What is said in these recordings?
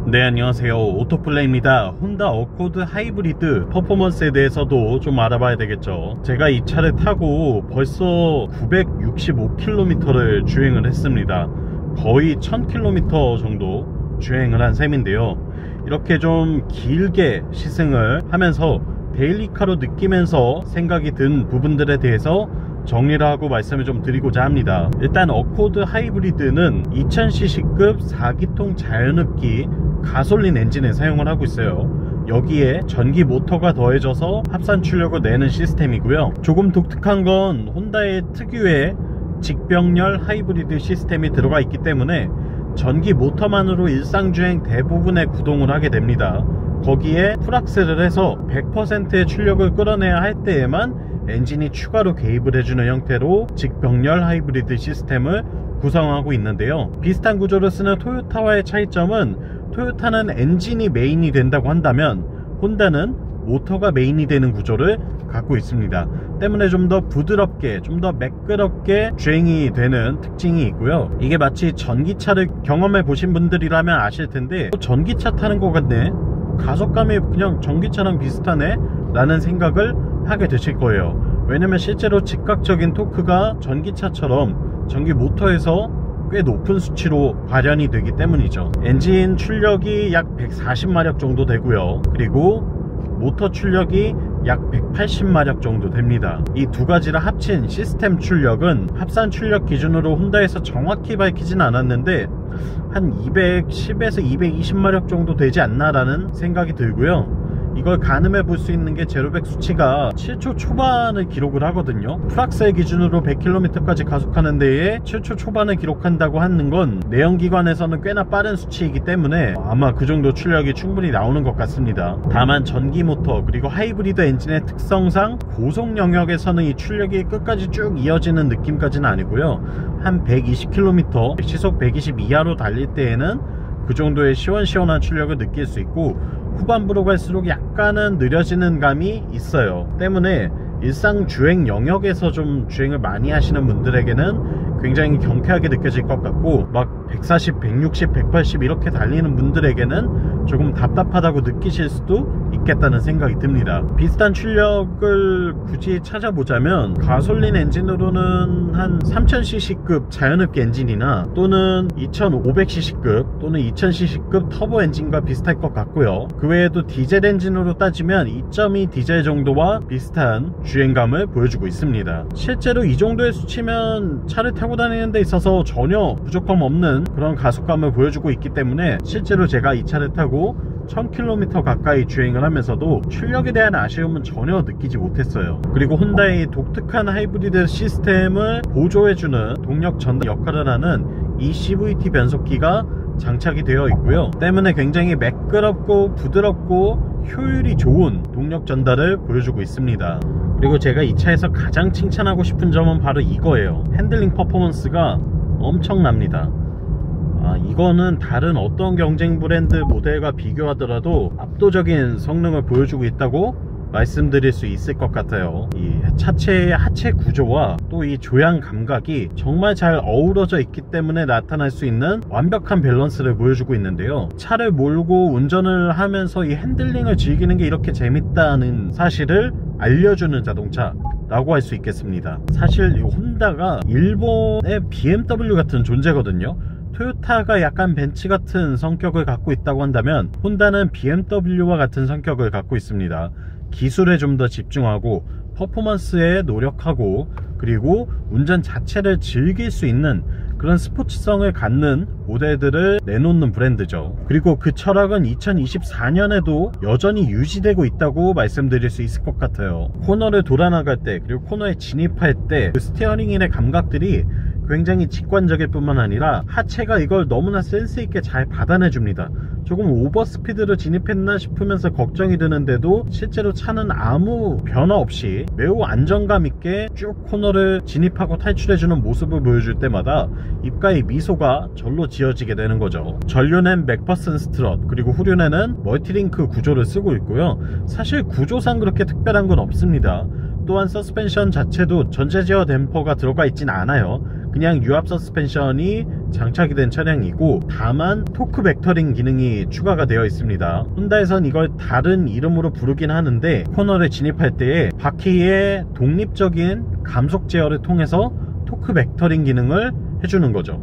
네, 안녕하세요. 오토플레이입니다. 혼다 어코드 하이브리드 퍼포먼스에 대해서도 좀 알아봐야 되겠죠. 제가 이 차를 타고 벌써 965km를 주행을 했습니다. 거의 1000km 정도 주행을 한 셈인데요. 이렇게 좀 길게 시승을 하면서 데일리카로 느끼면서 생각이 든 부분들에 대해서 정리를 하고 말씀을 좀 드리고자 합니다. 일단 어코드 하이브리드는 2000cc급 4기통 자연흡기 가솔린 엔진을 사용을 하고 있어요. 여기에 전기 모터가 더해져서 합산 출력을 내는 시스템이고요. 조금 독특한 건 혼다의 특유의 직병렬 하이브리드 시스템이 들어가 있기 때문에 전기 모터만으로 일상주행 대부분의 구동을 하게 됩니다. 거기에 풀악셀을 해서 100%의 출력을 끌어내야 할 때에만 엔진이 추가로 개입을 해주는 형태로 직병렬 하이브리드 시스템을 구성하고 있는데요. 비슷한 구조를 쓰는 토요타와의 차이점은 토요타는 엔진이 메인이 된다고 한다면 혼다는 모터가 메인이 되는 구조를 갖고 있습니다. 때문에 좀 더 부드럽게, 좀 더 매끄럽게 주행이 되는 특징이 있고요. 이게 마치 전기차를 경험해 보신 분들이라면 아실 텐데 전기차 타는 것 같네, 가속감이 그냥 전기차랑 비슷하네 라는 생각을 하게 되실 거예요. 왜냐면 실제로 즉각적인 토크가 전기차처럼 전기 모터에서 꽤 높은 수치로 발현이 되기 때문이죠. 엔진 출력이 약 140마력 정도 되고요. 그리고 모터 출력이 약 180마력 정도 됩니다. 이 두 가지를 합친 시스템 출력은 합산 출력 기준으로 혼다에서 정확히 밝히진 않았는데 한 210에서 220마력 정도 되지 않나 라는 생각이 들고요. 이걸 가늠해 볼 수 있는 게 제로백 수치가 7초 초반을 기록을 하거든요. 풀악셀 기준으로 100km까지 가속하는 데에 7초 초반을 기록한다고 하는 건 내연기관에서는 꽤나 빠른 수치이기 때문에 아마 그 정도 출력이 충분히 나오는 것 같습니다. 다만 전기모터 그리고 하이브리드 엔진의 특성상 고속 영역에서는 이 출력이 끝까지 쭉 이어지는 느낌까지는 아니고요. 한 120km 시속 120 이하로 달릴 때에는 그 정도의 시원시원한 출력을 느낄 수 있고 후반부로 갈수록 약간은 느려지는 감이 있어요. 때문에 일상 주행 영역에서 좀 주행을 많이 하시는 분들에게는 굉장히 경쾌하게 느껴질 것 같고 막 140, 160, 180 이렇게 달리는 분들에게는 조금 답답하다고 느끼실 수도 있겠다는 생각이 듭니다. 비슷한 출력을 굳이 찾아보자면 가솔린 엔진으로는 한 3000cc급 자연흡기 엔진이나 또는 2500cc급 또는 2000cc급 터보 엔진과 비슷할 것 같고요. 그 외에도 디젤 엔진으로 따지면 2.2 디젤 정도와 비슷한 주행감을 보여주고 있습니다. 실제로 이 정도의 수치면 차를 타고 다니는 데 있어서 전혀 부족함 없는 그런 가속감을 보여주고 있기 때문에 실제로 제가 이 차를 타고 1000km 가까이 주행을 하면서도 출력에 대한 아쉬움은 전혀 느끼지 못했어요. 그리고 혼다의 독특한 하이브리드 시스템을 보조해주는 동력 전달 역할을 하는 이 CVT 변속기가 장착이 되어 있고요. 때문에 굉장히 매끄럽고 부드럽고 효율이 좋은 동력 전달을 보여주고 있습니다. 그리고 제가 이 차에서 가장 칭찬하고 싶은 점은 바로 이거예요. 핸들링 퍼포먼스가 엄청납니다. 이거는 다른 어떤 경쟁 브랜드 모델과 비교하더라도 압도적인 성능을 보여주고 있다고 말씀드릴 수 있을 것 같아요. 이 차체의 하체 구조와 또 이 조향 감각이 정말 잘 어우러져 있기 때문에 나타날 수 있는 완벽한 밸런스를 보여주고 있는데요. 차를 몰고 운전을 하면서 이 핸들링을 즐기는 게 이렇게 재밌다는 사실을 알려주는 자동차 라고 할 수 있겠습니다. 사실 이 혼다가 일본의 BMW 같은 존재거든요. 토요타가 약간 벤츠 같은 성격을 갖고 있다고 한다면 혼다는 BMW와 같은 성격을 갖고 있습니다. 기술에 좀 더 집중하고 퍼포먼스에 노력하고 그리고 운전 자체를 즐길 수 있는 그런 스포츠성을 갖는 모델들을 내놓는 브랜드죠. 그리고 그 철학은 2024년에도 여전히 유지되고 있다고 말씀드릴 수 있을 것 같아요. 코너를 돌아 나갈 때 그리고 코너에 진입할 때 그 스티어링 휠의 감각들이 굉장히 직관적일 뿐만 아니라 하체가 이걸 너무나 센스있게 잘 받아내 줍니다. 조금 오버스피드로 진입했나 싶으면서 걱정이 드는데도 실제로 차는 아무 변화 없이 매우 안정감 있게 쭉 코너를 진입하고 탈출해주는 모습을 보여줄 때마다 입가에 미소가 절로 지어지게 되는 거죠. 전륜엔 맥퍼슨 스트럿 그리고 후륜에는 멀티링크 구조를 쓰고 있고요. 사실 구조상 그렇게 특별한 건 없습니다. 또한 서스펜션 자체도 전체 제어 댐퍼가 들어가 있진 않아요. 그냥 유압 서스펜션이 장착이 된 차량이고, 다만 토크 벡터링 기능이 추가가 되어 있습니다. 혼다에선 이걸 다른 이름으로 부르긴 하는데, 코너를 진입할 때에 바퀴의 독립적인 감속 제어를 통해서 토크 벡터링 기능을 해주는 거죠.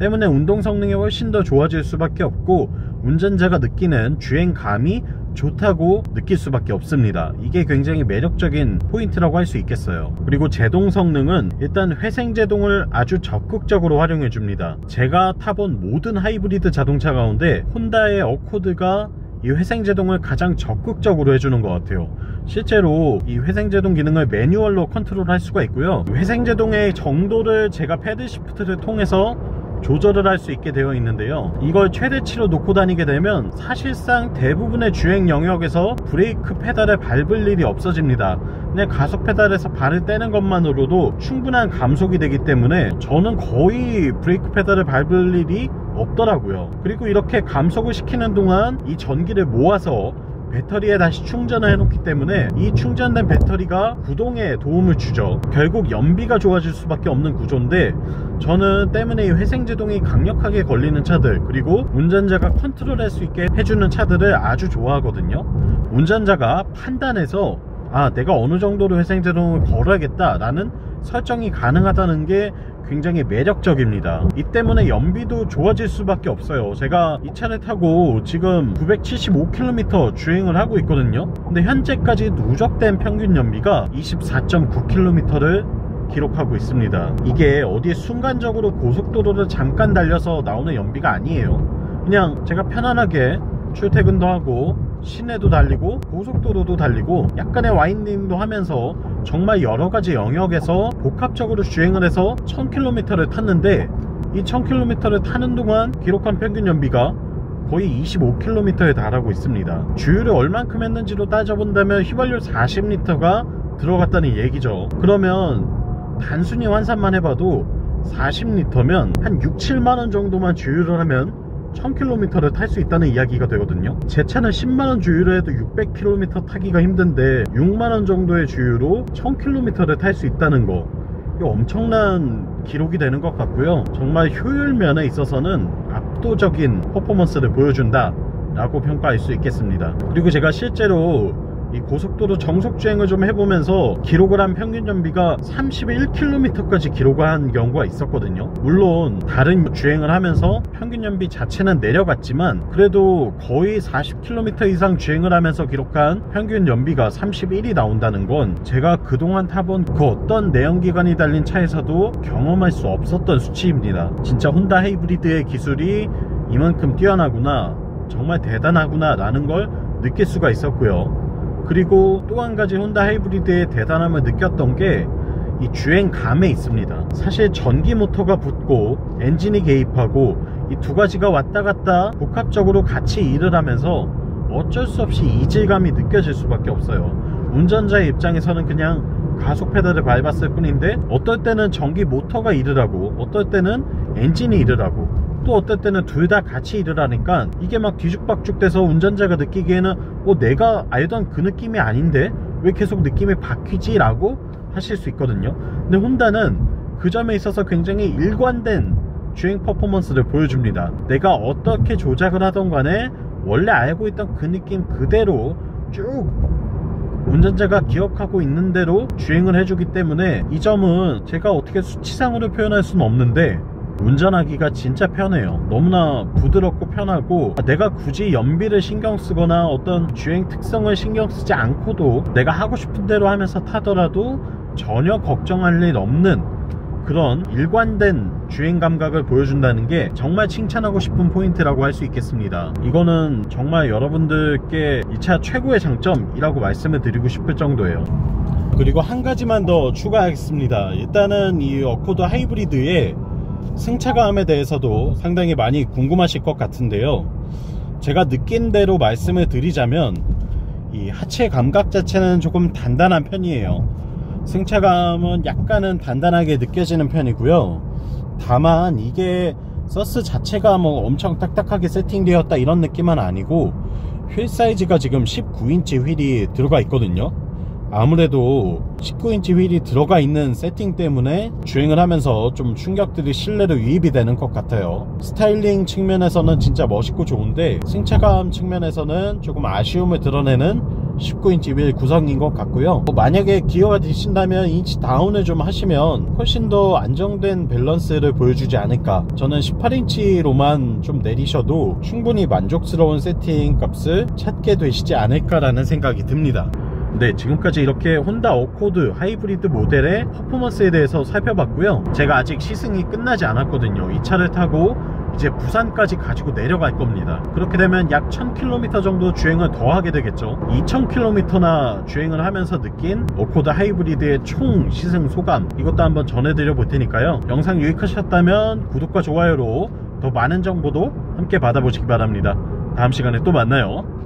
때문에 운동 성능이 훨씬 더 좋아질 수밖에 없고, 운전자가 느끼는 주행감이 좋다고 느낄 수밖에 없습니다. 이게 굉장히 매력적인 포인트라고 할 수 있겠어요. 그리고 제동 성능은 일단 회생 제동을 아주 적극적으로 활용해 줍니다. 제가 타본 모든 하이브리드 자동차 가운데 혼다의 어코드가 이 회생 제동을 가장 적극적으로 해주는 것 같아요. 실제로 이 회생 제동 기능을 매뉴얼로 컨트롤할 수가 있고요. 회생 제동의 정도를 제가 패드 시프트를 통해서 조절을 할 수 있게 되어 있는데요. 이걸 최대치로 놓고 다니게 되면 사실상 대부분의 주행 영역에서 브레이크 페달을 밟을 일이 없어집니다. 그냥 가속 페달에서 발을 떼는 것만으로도 충분한 감속이 되기 때문에 저는 거의 브레이크 페달을 밟을 일이 없더라고요. 그리고 이렇게 감속을 시키는 동안 이 전기를 모아서 배터리에 다시 충전을 해놓기 때문에 이 충전된 배터리가 구동에 도움을 주죠. 결국 연비가 좋아질 수밖에 없는 구조인데, 저는 때문에 이 회생제동이 강력하게 걸리는 차들, 그리고 운전자가 컨트롤할 수 있게 해주는 차들을 아주 좋아하거든요. 운전자가 판단해서 내가 어느 정도로 회생제동을 걸어야겠다 라는 설정이 가능하다는 게 굉장히 매력적입니다. 이 때문에 연비도 좋아질 수밖에 없어요. 제가 이 차를 타고 지금 975km 주행을 하고 있거든요. 근데 현재까지 누적된 평균 연비가 24.9km를 기록하고 있습니다. 이게 어디 순간적으로 고속도로를 잠깐 달려서 나오는 연비가 아니에요. 그냥 제가 편안하게 출퇴근도 하고 시내도 달리고 고속도로도 달리고 약간의 와인딩도 하면서 정말 여러가지 영역에서 복합적으로 주행을 해서 1000km를 탔는데, 이 1000km를 타는 동안 기록한 평균 연비가 거의 25km에 달하고 있습니다. 주유를 얼만큼 했는지로 따져본다면 휘발유 40L가 들어갔다는 얘기죠. 그러면 단순히 환산만 해봐도 40L면 한 6, 7만원 정도만 주유를 하면 1000km를 탈 수 있다는 이야기가 되거든요. 제 차는 10만원 주유를 해도 600km 타기가 힘든데 6만원 정도의 주유로 1000km를 탈 수 있다는 거, 이거 엄청난 기록이 되는 것 같고요. 정말 효율 면에 있어서는 압도적인 퍼포먼스를 보여준다 라고 평가할 수 있겠습니다. 그리고 제가 실제로 이 고속도로 정속 주행을 좀 해보면서 기록을 한 평균 연비가 31km까지 기록을 한 경우가 있었거든요. 물론 다른 주행을 하면서 평균 연비 자체는 내려갔지만 그래도 거의 40km 이상 주행을 하면서 기록한 평균 연비가 31이 나온다는 건 제가 그동안 타본 그 어떤 내연기관이 달린 차에서도 경험할 수 없었던 수치입니다. 진짜 혼다 하이브리드의 기술이 이만큼 뛰어나구나, 정말 대단하구나 라는 걸 느낄 수가 있었고요. 그리고 또 한 가지 혼다 하이브리드의 대단함을 느꼈던 게 이 주행감에 있습니다. 사실 전기 모터가 붙고 엔진이 개입하고 이 두 가지가 왔다 갔다 복합적으로 같이 일을 하면서 어쩔 수 없이 이질감이 느껴질 수밖에 없어요. 운전자의 입장에서는 그냥 가속 페달을 밟았을 뿐인데, 어떨 때는 전기 모터가 일을 하고 어떨 때는 엔진이 일을 하고 또 어떨 때는 둘 다 같이 일을 하니까 이게 막 뒤죽박죽 돼서 운전자가 느끼기에는 내가 알던 그 느낌이 아닌데 왜 계속 느낌이 바뀌지? 라고 하실 수 있거든요. 근데 혼다는 그 점에 있어서 굉장히 일관된 주행 퍼포먼스를 보여줍니다. 내가 어떻게 조작을 하던 간에 원래 알고 있던 그 느낌 그대로 쭉 운전자가 기억하고 있는 대로 주행을 해주기 때문에 이 점은 제가 어떻게 수치상으로 표현할 수는 없는데 운전하기가 진짜 편해요. 너무나 부드럽고 편하고, 내가 굳이 연비를 신경 쓰거나 어떤 주행 특성을 신경 쓰지 않고도 내가 하고 싶은 대로 하면서 타더라도 전혀 걱정할 일 없는 그런 일관된 주행 감각을 보여준다는 게 정말 칭찬하고 싶은 포인트라고 할 수 있겠습니다. 이거는 정말 여러분들께 이 차 최고의 장점이라고 말씀을 드리고 싶을 정도예요. 그리고 한 가지만 더 추가하겠습니다. 일단은 이 어코드 하이브리드의 승차감에 대해서도 상당히 많이 궁금하실 것 같은데요. 제가 느낀 대로 말씀을 드리자면 이 하체 감각 자체는 조금 단단한 편이에요. 승차감은 약간은 단단하게 느껴지는 편이고요. 다만 이게 서스 자체가 뭐 엄청 딱딱하게 세팅되었다 이런 느낌은 아니고, 휠 사이즈가 지금 19인치 휠이 들어가 있거든요. 아무래도 19인치 휠이 들어가 있는 세팅 때문에 주행을 하면서 좀 충격들이 실내로 유입이 되는 것 같아요. 스타일링 측면에서는 진짜 멋있고 좋은데 승차감 측면에서는 조금 아쉬움을 드러내는 19인치 휠 구성인 것 같고요. 만약에 기어가 되신다면 인치 다운을 좀 하시면 훨씬 더 안정된 밸런스를 보여주지 않을까. 저는 18인치로만 좀 내리셔도 충분히 만족스러운 세팅 값을 찾게 되시지 않을까라는 생각이 듭니다. 네, 지금까지 이렇게 혼다 어코드 하이브리드 모델의 퍼포먼스에 대해서 살펴봤고요. 제가 아직 시승이 끝나지 않았거든요. 이 차를 타고 이제 부산까지 가지고 내려갈 겁니다. 그렇게 되면 약 1000km 정도 주행을 더 하게 되겠죠. 2000km나 주행을 하면서 느낀 어코드 하이브리드의 총 시승 소감, 이것도 한번 전해드려 볼 테니까요. 영상 유익하셨다면 구독과 좋아요로 더 많은 정보도 함께 받아보시기 바랍니다. 다음 시간에 또 만나요.